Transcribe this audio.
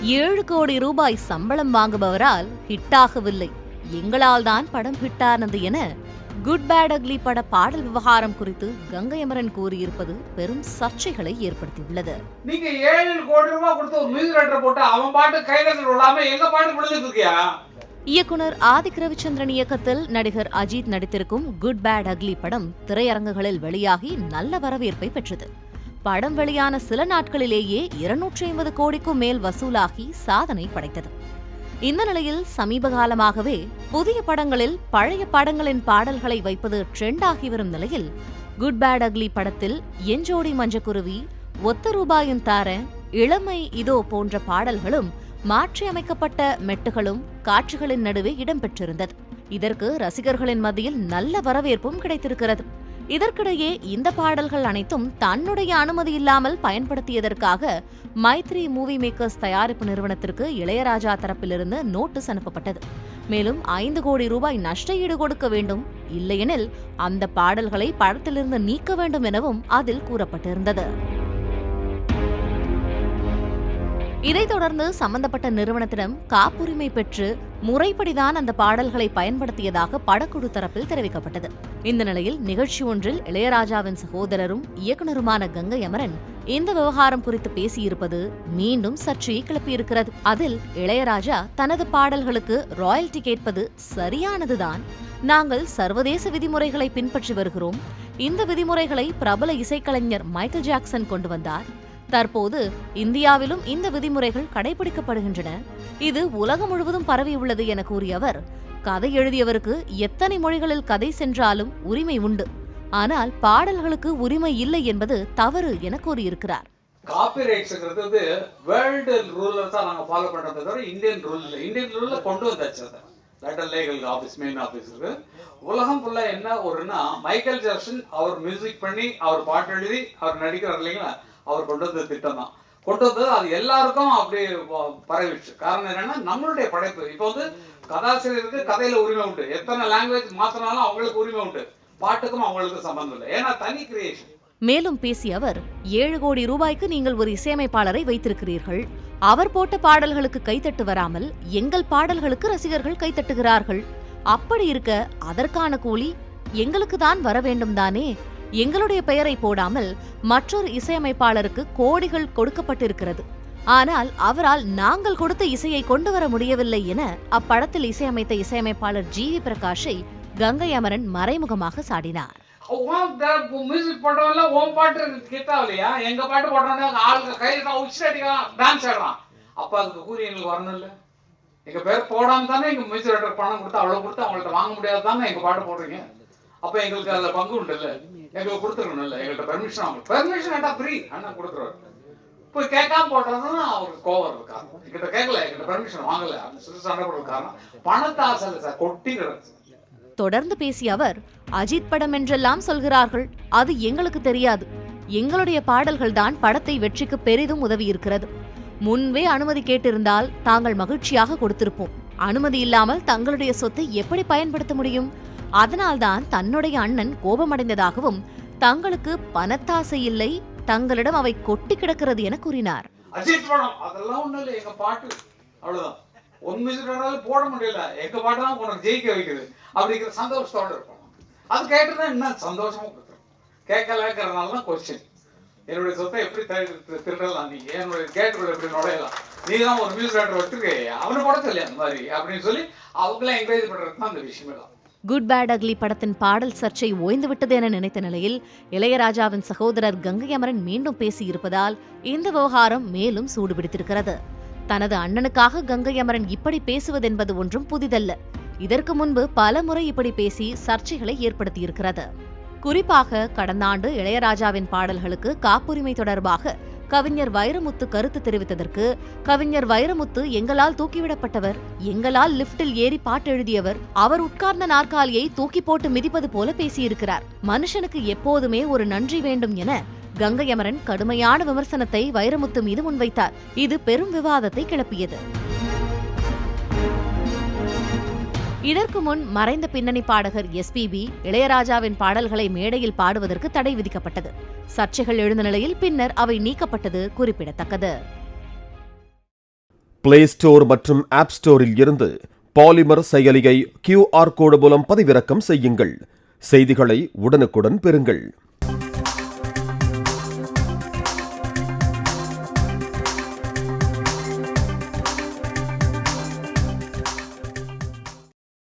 7 கோடி ரூபாய் சம்பளம் வாங்குபவரால் ஹிட்டாகவில்லை, எங்களால் தான் படம் ஹிட்டானது என குட் பேட் அக்லி பட பாடல் விவகாரம் குறித்து கங்கை அமரன் கூறியிருப்பது பெரும் சர்ச்சைகளை ஏற்படுத்தியுள்ளது. நீங்க 7 கோடி ரூபாய் கொடுத்து ஒரு மியூசிக் டைரக்டர் போட்டு அவன் பாட்டு கையில விடாம எங்க பாட்டு விழுந்துட்டு இருக்கியா? இயக்குனர் ஆதிக் ரவிச்சந்திரன் இயக்கத்தில் நடிகர் அஜித் நடித்திருக்கும் குட் பேட் அக்லி படம் திரையரங்குகளில் வெளியாகி நல்ல வரவேற்பை பெற்றது. படம் வெளியான சில நாட்களிலேயே 250 கோடிக்கும் மேல் வசூலாகி சாதனை படைத்தது. இந்த நிலையில் சமீப காலமாகவே புதிய படங்களில் பழைய படங்களின் பாடல்களை வைப்பது ட்ரெண்ட் ஆகி வரும் நிலையில் குட் பேட் அக்லி படத்தில் எஞ்சோடி மஞ்சக்குருவி, ஒத்த ரூபாயும் தார, இளமை இதோ போன்ற பாடல்களும் மாற்றியமைக்கப்பட்ட மெட்டுகளும் காட்சிகளின் நடுவே இடம்பெற்றிருந்தது. இதற்கு ரசிகர்களின் மத்தியில் நல்ல வரவேற்பும் கிடைத்திருக்கிறது. இதற்கிடையே இந்த பாடல்கள் அனைத்தும் தன்னுடைய அனுமதி இல்லாமல் பயன்படுத்தியதற்காக மைத்ரி மூவி மேக்கர்ஸ் தயாரிப்பு நிறுவனத்திற்கு இளையராஜா தரப்பிலிருந்து நோட்டீஸ் அனுப்பப்பட்டது. மேலும் 5 கோடி ரூபாய் நஷ்ட ஈடு கொடுக்க வேண்டும், இல்லையெனில் அந்த பாடல்களை படத்திலிருந்து நீக்க வேண்டும் எனவும் அதில் கூறப்பட்டிருந்தது. இதைத் தொடர்ந்து சம்பந்தப்பட்ட நிறுவனத்திடம் காப்புரிமை பெற்று முறைப்படிதான் அந்த பாடல்களை பயன்படுத்தியதாக படக்குழு தரப்பில் தெரிவிக்கப்பட்டது. இந்த நிலையில் நிகழ்ச்சி ஒன்றில் இளையராஜாவின் சகோதரரும் இயக்குனருமான கங்கை அமரன் இந்த விவகாரம் குறித்து பேசியிருப்பது மீண்டும் சர்ச்சையை கிளப்பியிருக்கிறது. அதில் இளையராஜா தனது பாடல்களுக்கு ராயல்டி கேட்பது சரியானதுதான், நாங்கள் சர்வதேச விதிமுறைகளை பின்பற்றி வருகிறோம், இந்த விதிமுறைகளை பிரபல இசைக்கலைஞர் மைக்கேல் ஜாக்சன் கொண்டு வந்தார், தற்போது இந்தியாவிலும் இந்த விதிமுறைகள் கடைபிடிக்கப்படுகின்றன, இது உலகம் முழுவதும் பரவியுள்ளது என கூறிய அவர், கதை எழுதியவருக்கு எத்தனை மொழிகளில் கதை சென்றாலும் உரிமை உண்டு, ஆனால் பாடல்களுக்கு உரிமை இல்லை என்பது தவறு என கூறியிருக்கிறார். காப்பிரைட்ஸ்ங்கிறது வேர்ல்டு ரூல்ல தான் நாங்க ஃபாலோ பண்றதை தவிர இந்தியன் ரூல் இல்லை. இந்தியன் ரூல்ல கொண்டு வந்தாச்சு. London legal office main office இருக்கு. உலகம் ஃபுல்லா என்ன ஒருன்னா மைக்கேல் ஜாக்சன் அவர் மியூசிக் பண்ணி அவர் பாட்டு எழுதி அவர் நடிக்கிறார் இல்லைங்களா, அவர் கொண்டு வந்த திட்டம் தான் கொண்டு வந்தது. அது எல்லாருக்கும் அப்படி பரவிடுச்சு. காரணம் என்னன்னா நம்மளுடைய படைப்பு. இப்போ கதாசிரியருக்கு கதையில உரிமை உண்டு, எத்தனை லாங்குவேஜ் மாத்தினாலும் அவங்களுக்கு உரிமை உண்டு, பாட்டுக்கும் அவங்களுக்கு சம்பந்தம் இல்லை, ஏன்னா தனி கிரியேஷன். மேலும் பேசிய அவர், 7 கோடி ரூபாய்க்கு நீங்கள் ஒரு இசையமைப்பாளரை வைத்திருக்கிறீர்கள், அவர் போட்ட பாடல்களுக்கு கைத்தட்டு வராமல் எங்கள் பாடல்களுக்கு ரசிகர்கள் கைத்தட்டுகிறார்கள், அப்படி இருக்க அதற்கான கூலி எங்களுக்கு தான் வர வேண்டும் தானே, எங்களுடைய பெயரை போடாமல் மற்றொரு இசையமைப்பாளருக்கு கோடிகள் கொடுக்கப்பட்டிருக்கிறது, ஆனால் அவரால் நாங்கள் கொடுத்த இசையை கொண்டு வர முடியவில்லை என அப்படத்தில் இசையமைத்த இசையமைப்பாளர் ஜி.வி. பிரகாஷை கங்கை அமரன் மறைமுகமாக சாடினார். மியூசிக் போட்டவங்க உன் பாட்டு கேட்டாவில்லையா, எங்க பாட்டு போட்டவங்க ஆளுக்கு கையில உச்சி அடிக்கலாம், டான்ஸ் ஆடுறான், அப்ப அதுக்கு கூலி எங்களுக்கு வரணும் இல்ல? எங்க பேர் போடாம தானே எங்க மியூசிக் டைரக்டர் பணம் கொடுத்து அவ்வளவு கொடுத்து அவங்கள்ட்ட வாங்க முடியாது தானே எங்க பாட்டு போடுறீங்க, அப்ப எங்களுக்கு அதுல பங்கு உண்டு இல்ல, எங்களுக்கு கொடுத்துருக்கணும் இல்ல, எங்கள்கிட்ட பெர்மிஷன், அவங்க பெர்மிஷன் கேட்டா ஃப்ரீ அண்ணா கொடுத்துருவாரு, இப்போ கேட்காம போட்டதுன்னா அவருக்கு கோவம் இருக்காரு, எங்கிட்ட கேட்கல, எங்கிட்ட பெர்மிஷன் வாங்கல அப்படின்னு சொல்லி சண்டை போடுற காரணம் பணத்தை ஆசை இல்லை சார், கொட்டி கிடக்கு. தொடர்ந்து பேசிய அவர், அஜித் படம் என்றெல்லாம் சொல்கிறார்கள், அது எங்களுக்கு தெரியாது, எங்களுடைய பாடல்கள் தான் படத்தை வெற்றிக்கு பெரிதும் உதவி இருக்கிறது, முன்பே அனுமதி கேட்டிருந்தால் தாங்கள் மகிழ்ச்சியாக கொடுத்திருப்போம், அனுமதி இல்லாமல் தங்களுடைய சொத்தை எப்படி பயன்படுத்த முடியும், அதனால்தான் தன்னுடைய அண்ணன் கோபமடைந்ததாகவும் தங்களுக்கு பணத்தாசை இல்லை, தங்களிடம் அவை கொட்டி கிடக்கிறது என கூறினார். அஜித் படம் அதெல்லாம் ஒண்ணு இல்லை, எங்க பாட்டு அவ்வளவுதான், ஒன் மியூசிக் போட முடியல, எங்க பாட்டு தான் உனக்கு ஜெயிக்க வைக்குது அப்படிங்கிற சந்தோஷத்தோட இருக்கும். அது கேட்டுதான் என்ன சந்தோஷமா கொடுத்துரும். கேட்கலங்கிறதுனால தான் கொஸ்டின், என்னுடைய சொத்தை எப்படி திருடலாம், நீங்க என்னுடைய கேட்டுக்குள்ள எப்படி நுழையலாம், நீ தான் ஒரு மியூசிக் டைரக்டர் வச்சிருக்கே அவனை போட சொல்லி அந்த மாதிரி அப்படின்னு சொல்லி அவங்கள என்கரேஜ் பண்றது தான் அந்த விஷயமே தான். குட் பேட் அக்லி படத்தின் பாடல் சர்ச்சை ஓய்ந்துவிட்டது என நினைத்த நிலையில் இளையராஜாவின் சகோதரர் கங்கை அமரன் மீண்டும் பேசியிருப்பதால் இந்த விவகாரம் மேலும் சூடுபிடித்திருக்கிறது. தனது அண்ணனுக்காக கங்கை அமரன் இப்படி பேசுவதென்பது ஒன்றும் புதிதல்ல. இதற்கு முன்பு பல முறை இப்படி பேசி சர்ச்சைகளை ஏற்படுத்தியிருக்கிறது. குறிப்பாக கடந்த ஆண்டு இளையராஜாவின் பாடல்களுக்கு காப்புரிமை தொடர்பாக கவிஞர் வைரமுத்து கருத்து தெரிவித்ததற்கு, கவிஞர் வைரமுத்து எங்களால் தூக்கிவிடப்பட்டவர், எங்களால் லிப்டில் ஏறி பாட்டு எழுதியவர், அவர் உட்கார்ந்த நாற்காலியை தூக்கி போட்டு மிதிப்பது போல பேசியிருக்கிறார், மனுஷனுக்கு எப்போதுமே ஒரு நன்றி வேண்டும் என கங்கை அமரன் கடுமையான விமர்சனத்தை வைரமுத்து மீது முன்வைத்தார். இது பெரும் விவாதத்தை கிளப்பியது. இதற்கு முன் மறைந்த பின்னணி பாடகர் எஸ்பிபி இளையராஜாவின் பாடல்களை மேடையில் பாடுவதற்கு தடை விதிக்கப்பட்டது. சர்ச்சைகள் எழுந்த நிலையில் பின்னர் அவை நீக்கப்பட்டது குறிப்பிடத்தக்கது. பிளே ஸ்டோர் மற்றும் ஆப் ஸ்டோரில் இருந்து பாலிமர் செயலியை QR கோடு மூலம் பதிவிறக்கம் செய்யுங்கள். செய்திகளை உடனுக்குடன் பெறுங்கள்.